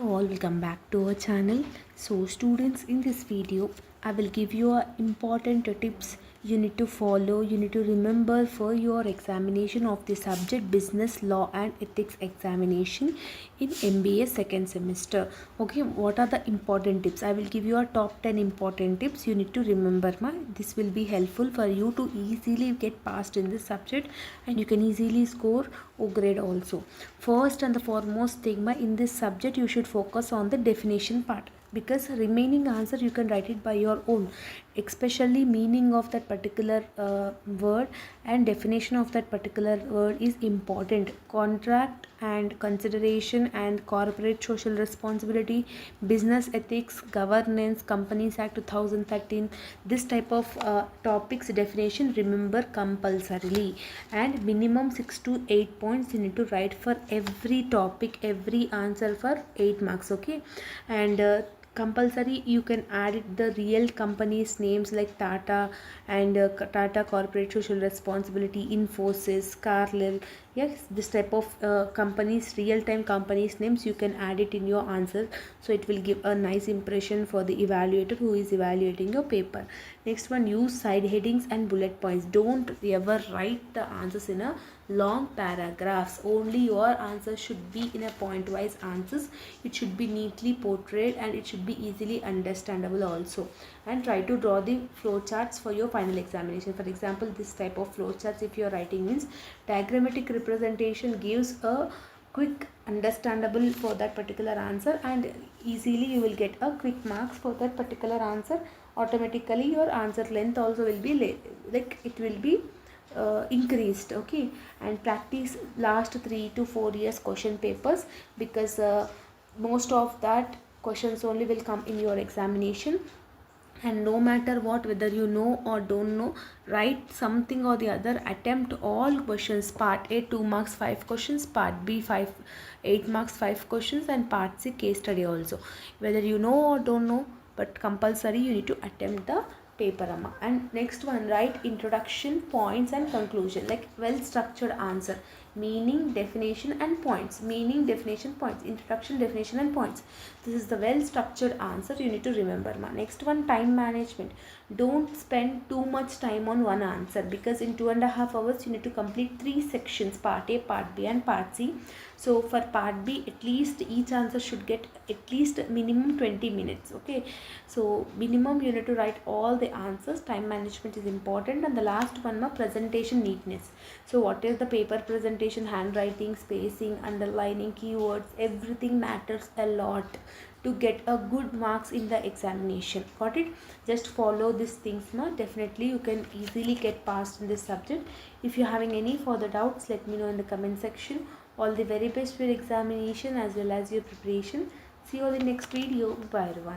All, welcome back to our channel. So students, in this video I will give you important tips you need to follow, you need to remember for your examination of the subject business law and ethics examination in MBA second semester. Okay, what are the important tips? I will give you a top 10 important tips you need to remember. This will be helpful for you to easily get passed in this subject and you can easily score O grade also. First and the foremost thing, in this subject you should focus on the definition part, because remaining answer you can write it by your own, especially meaning of that particular word and definition of that particular word is important. Contract and consideration and corporate social responsibility, business ethics, governance, Companies Act 2013, this type of topics definition remember compulsorily, and minimum 6 to 8 points you need to write for every topic, every answer for 8 marks. Okay, and compulsory you can add it the real companies names like Tata and Tata Corporate Social Responsibility, Infosys, Carlyle. Yes, this type of companies, real-time companies names, you can add it in your answer, so it will give a nice impression for the evaluator who is evaluating your paper. Next one, use side headings and bullet points. Don't ever write the answers in a long paragraphs. Only your answer should be in a point wise answers. It should be neatly portrayed and it should be easily understandable also. And try to draw the flow charts for your final examination. For example, this type of flow charts if you are writing means diagrammatic representation gives a quick understandable for that particular answer, and easily you will get a quick marks for that particular answer. Automatically your answer length also will be like it will be increased. Okay, and practice last 3 to 4 years question papers, because most of that questions only will come in your examination. And no matter what, whether you know or don't know, write something or the other, attempt all questions. Part A 2 marks 5 questions, part B 8 marks 5 questions, and part C case study also. Whether you know or don't know, but compulsory you need to attempt the paper, amma. And next one, write introduction, points and conclusion, like well structured answer. Meaning, definition and points. Meaning, definition, points. Introduction, definition and points. This is the well structured answer you need to remember, ma. Next one, time management. Don't spend too much time on one answer, because in 2.5 hours you need to complete 3 sections, part A, part B and part C. So for part B, at least each answer should get at least minimum 20 minutes. Okay, so minimum you need to write all the answers. Time management is important. And the last one, presentation neatness. So what is the paper presentation? Handwriting, spacing, underlining, keywords, everything matters a lot to get a good marks in the examination. Got it? Just follow these things, definitely you can easily get passed in this subject. If you're having any further doubts, let me know in the comment section. All the very best for your examination as well as your preparation. See you all in the next video. Bye everyone.